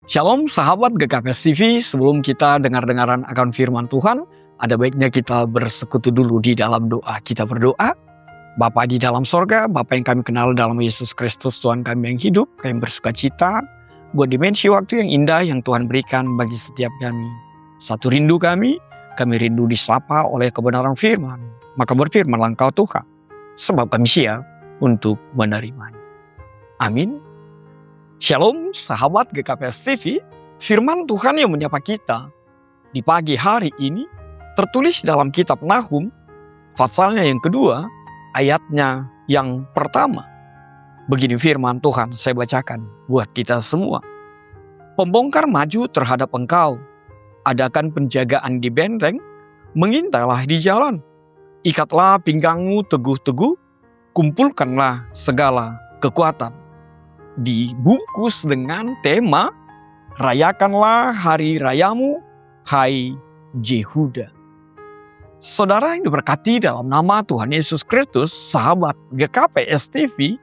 Shalom sahabat GKPS TV, sebelum kita dengar-dengaran akan firman Tuhan, ada baiknya kita bersekutu dulu di dalam doa. Kita berdoa, Bapa di dalam sorga, Bapa yang kami kenal dalam Yesus Kristus, Tuhan kami yang hidup, kami bersuka cita, buat dimensi waktu yang indah yang Tuhan berikan bagi setiap kami. Satu rindu kami rindu disapa oleh kebenaran firman. Maka berfirmanlah Engkau Tuhan, sebab kami siap untuk menerimanya. Amin. Shalom sahabat GKPS TV, firman Tuhan yang menyapa kita di pagi hari ini tertulis dalam kitab Nahum, pasalnya yang kedua, ayatnya yang pertama. Begini firman Tuhan, saya bacakan buat kita semua. Pembongkar maju terhadap engkau, adakan penjagaan di benteng, mengintailah di jalan. Ikatlah pinggangmu teguh-teguh, kumpulkanlah segala kekuatan. Dibungkus dengan tema, rayakanlah hari rayamu, hai Yehuda. Saudara yang diberkati dalam nama Tuhan Yesus Kristus, sahabat GKPS TV,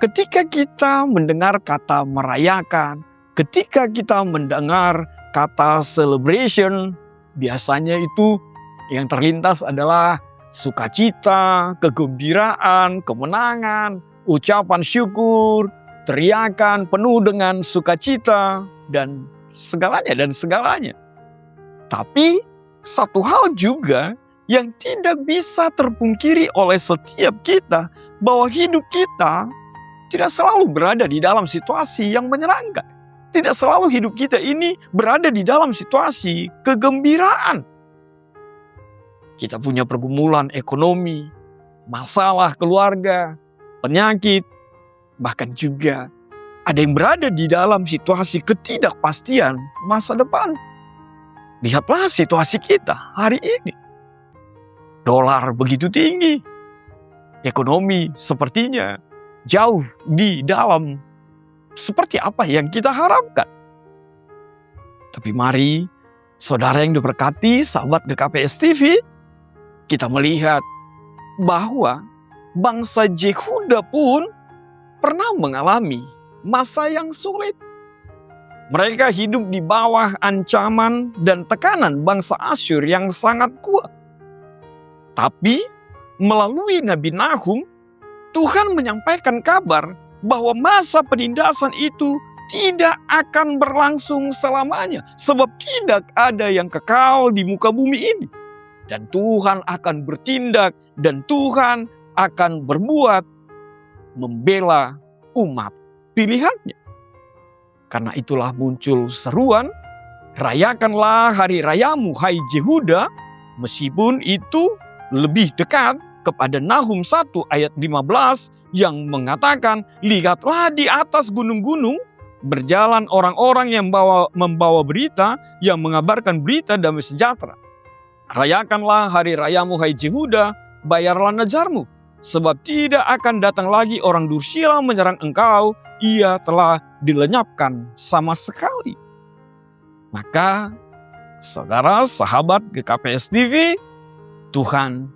ketika kita mendengar kata merayakan, ketika kita mendengar kata celebration, biasanya itu yang terlintas adalah sukacita, kegembiraan, kemenangan, ucapan syukur, teriakan penuh dengan sukacita, dan segalanya. Tapi satu hal juga yang tidak bisa terpungkiri oleh setiap kita, bahwa hidup kita tidak selalu berada di dalam situasi yang menyenangkan. Tidak selalu hidup kita ini berada di dalam situasi kegembiraan. Kita punya pergumulan ekonomi, masalah keluarga, penyakit, bahkan juga ada yang berada di dalam situasi ketidakpastian masa depan. Lihatlah situasi kita hari ini. Dolar begitu tinggi. Ekonomi sepertinya jauh di dalam seperti apa yang kita harapkan. Tapi mari, saudara yang diberkati, sahabat GKPS TV, kita melihat bahwa bangsa Yehuda pun pernah mengalami masa yang sulit. Mereka hidup di bawah ancaman dan tekanan bangsa Asyur yang sangat kuat. Tapi melalui Nabi Nahum, Tuhan menyampaikan kabar bahwa masa penindasan itu tidak akan berlangsung selamanya. Sebab tidak ada yang kekal di muka bumi ini. Dan Tuhan akan bertindak dan Tuhan akan berbuat membela umat pilihannya. Karena itulah muncul seruan, rayakanlah hari rayamu, hai Yehuda, meskipun itu lebih dekat kepada Nahum 1 ayat 15 yang mengatakan, lihatlah di atas gunung-gunung berjalan orang-orang yang membawa berita, yang mengabarkan berita damai sejahtera. Rayakanlah hari rayamu, hai Yehuda, bayarlah najarmu. Sebab tidak akan datang lagi orang dursila menyerang engkau, ia telah dilenyapkan sama sekali. Maka, saudara sahabat GKPS TV, Tuhan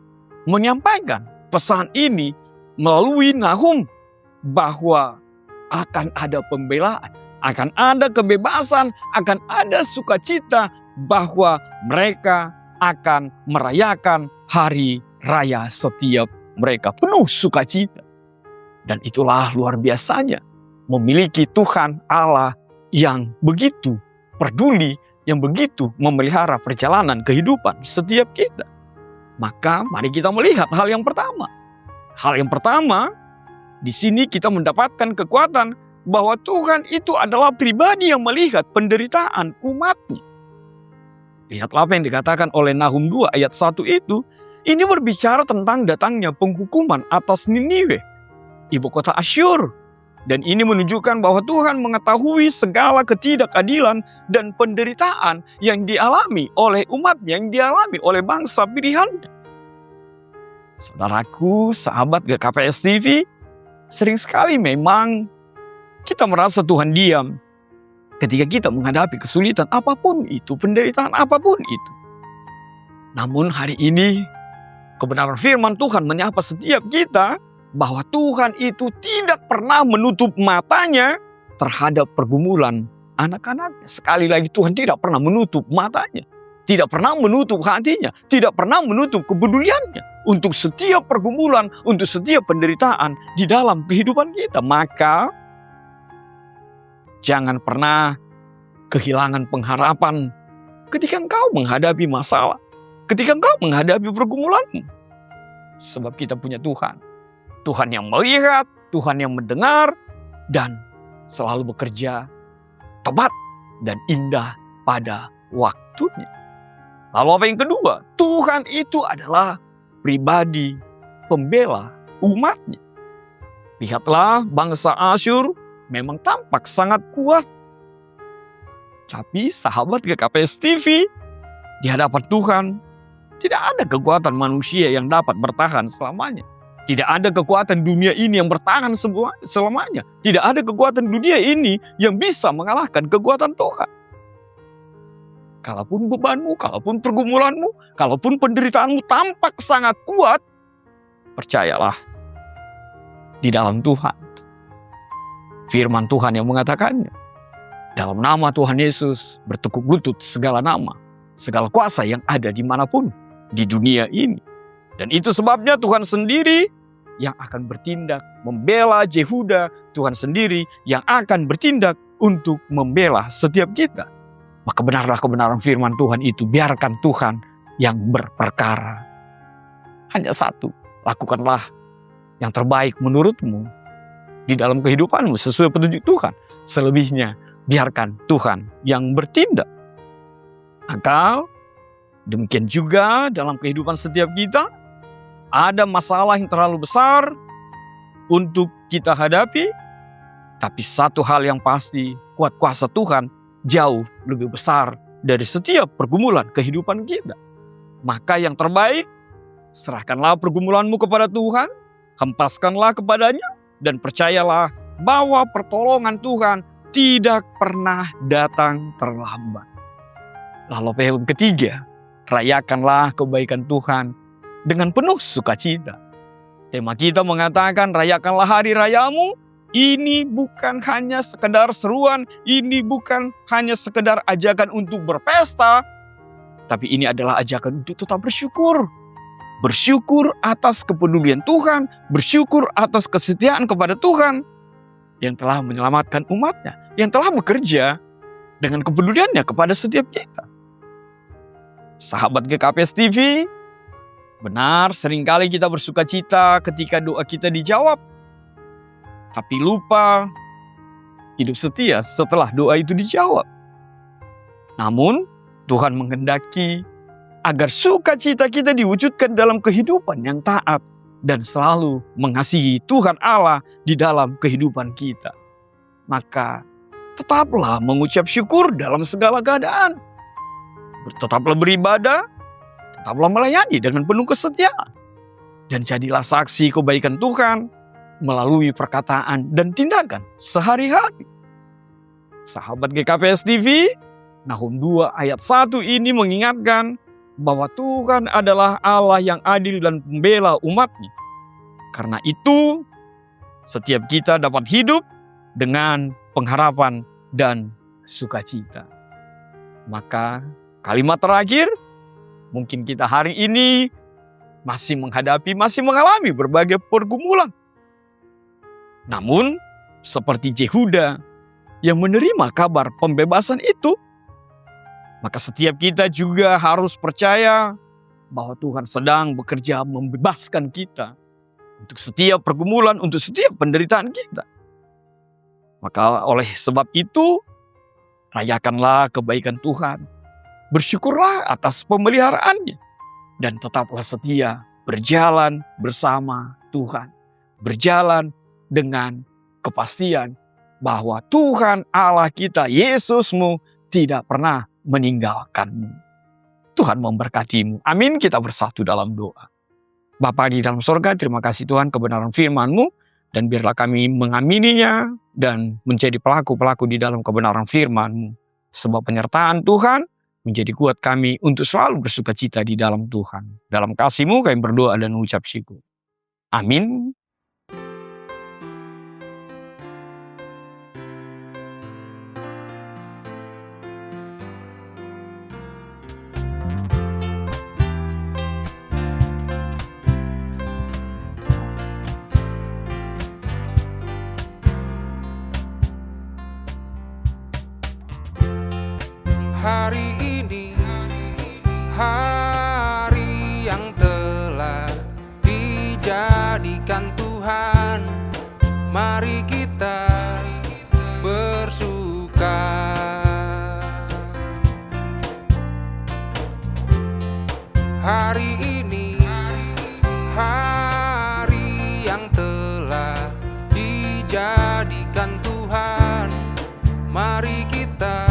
menyampaikan pesan ini melalui Nahum, bahwa akan ada pembelaan, akan ada kebebasan, akan ada sukacita, bahwa mereka akan merayakan hari raya setiap mereka penuh sukacita. Dan itulah luar biasanya memiliki Tuhan Allah yang begitu peduli, yang begitu memelihara perjalanan kehidupan setiap kita. Maka mari kita melihat hal yang pertama. Hal yang pertama, di sini kita mendapatkan kekuatan bahwa Tuhan itu adalah pribadi yang melihat penderitaan umatnya. Lihatlah apa yang dikatakan oleh Nahum 2 ayat 1 itu. Ini berbicara tentang datangnya penghukuman atas Niniwe, ibu kota Asyur. Dan ini menunjukkan bahwa Tuhan mengetahui segala ketidakadilan dan penderitaan yang dialami oleh umatnya, yang dialami oleh bangsa pilihannya. Saudaraku, sahabat GKPS TV, sering sekali memang kita merasa Tuhan diam ketika kita menghadapi kesulitan apapun itu, penderitaan apapun itu. Namun hari ini, kebenaran firman Tuhan menyapa setiap kita bahwa Tuhan itu tidak pernah menutup matanya terhadap pergumulan anak-anaknya. Sekali lagi Tuhan tidak pernah menutup matanya. Tidak pernah menutup hatinya. Tidak pernah menutup kepeduliannya. Untuk setiap pergumulan, untuk setiap penderitaan di dalam kehidupan kita. Maka jangan pernah kehilangan pengharapan ketika engkau menghadapi masalah. Ketika engkau menghadapi pergumulanmu. Sebab kita punya Tuhan. Tuhan yang melihat, Tuhan yang mendengar, dan selalu bekerja tepat dan indah pada waktunya. Lalu apa yang kedua? Tuhan itu adalah pribadi pembela umatnya. Lihatlah bangsa Asyur memang tampak sangat kuat. Tapi sahabat GKPS TV, di hadapan Tuhan, tidak ada kekuatan manusia yang dapat bertahan selamanya. Tidak ada kekuatan dunia ini yang bertahan selamanya. Tidak ada kekuatan dunia ini yang bisa mengalahkan kekuatan Tuhan. Kalaupun bebanmu, kalaupun pergumulanmu, kalaupun penderitaanmu tampak sangat kuat, percayalah di dalam Tuhan. Firman Tuhan yang mengatakannya. Dalam nama Tuhan Yesus bertekuk lutut segala nama, segala kuasa yang ada dimanapun di dunia ini. Dan itu sebabnya Tuhan sendiri yang akan bertindak membela Yehuda. Tuhan sendiri yang akan bertindak untuk membela setiap kita. Maka benarlah kebenaran firman Tuhan itu. Biarkan Tuhan yang berperkara. Hanya satu. Lakukanlah yang terbaik menurutmu. Di dalam kehidupanmu sesuai petunjuk Tuhan. Selebihnya biarkan Tuhan yang bertindak. Maka demikian juga dalam kehidupan setiap kita. Ada masalah yang terlalu besar untuk kita hadapi. Tapi satu hal yang pasti. Kuat kuasa Tuhan jauh lebih besar dari setiap pergumulan kehidupan kita. Maka yang terbaik, serahkanlah pergumulanmu kepada Tuhan, hempaskanlah kepadanya, dan percayalah bahwa pertolongan Tuhan tidak pernah datang terlambat. Lalu yang ketiga, rayakanlah kebaikan Tuhan dengan penuh sukacita. Tema kita mengatakan, rayakanlah hari rayamu. Ini bukan hanya sekedar seruan, ini bukan hanya sekedar ajakan untuk berpesta, tapi ini adalah ajakan untuk tetap bersyukur. Bersyukur atas kepedulian Tuhan, bersyukur atas kesetiaan kepada Tuhan yang telah menyelamatkan umatnya, yang telah bekerja dengan kepeduliannya kepada setiap kita. Sahabat GKPS TV, benar seringkali kita bersukacita ketika doa kita dijawab. Tapi lupa hidup setia setelah doa itu dijawab. Namun Tuhan menghendaki agar sukacita kita diwujudkan dalam kehidupan yang taat dan selalu mengasihi Tuhan Allah di dalam kehidupan kita. Maka tetaplah mengucap syukur dalam segala keadaan. Tetaplah beribadah, tetaplah melayani dengan penuh kesetiaan. Dan jadilah saksi kebaikan Tuhan melalui perkataan dan tindakan sehari-hari. Sahabat GKPS TV, Nahum 2 ayat 1 ini mengingatkan bahwa Tuhan adalah Allah yang adil dan pembela umatnya. Karena itu, setiap kita dapat hidup dengan pengharapan dan sukacita. Maka kalimat terakhir, mungkin kita hari ini masih mengalami berbagai pergumulan. Namun, seperti Yehuda yang menerima kabar pembebasan itu, maka setiap kita juga harus percaya bahwa Tuhan sedang bekerja membebaskan kita untuk setiap pergumulan, untuk setiap penderitaan kita. Maka oleh sebab itu, rayakanlah kebaikan Tuhan. Bersyukurlah atas pemeliharaannya. Dan tetaplah setia berjalan bersama Tuhan. Berjalan dengan kepastian bahwa Tuhan Allah kita, Yesusmu, tidak pernah meninggalkanmu. Tuhan memberkatimu. Amin. Kita bersatu dalam doa. Bapa di dalam sorga, terima kasih Tuhan kebenaran firman-Mu, dan biarlah kami mengamininya dan menjadi pelaku-pelaku di dalam kebenaran firman-Mu. Sebab penyertaan Tuhan menjadi kuat kami untuk selalu bersukacita di dalam Tuhan. Dalam kasih-Mu kami berdoa dan mengucap syukur. Amin. Mari kita bersuka. Hari ini hari yang telah dijadikan Tuhan. Mari kita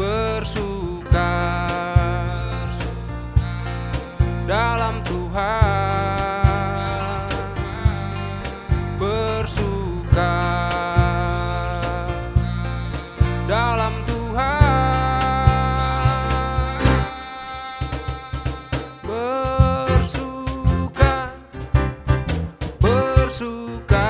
bersuka dalam Tuhan. Bersuka dalam Tuhan. Bersuka, bersuka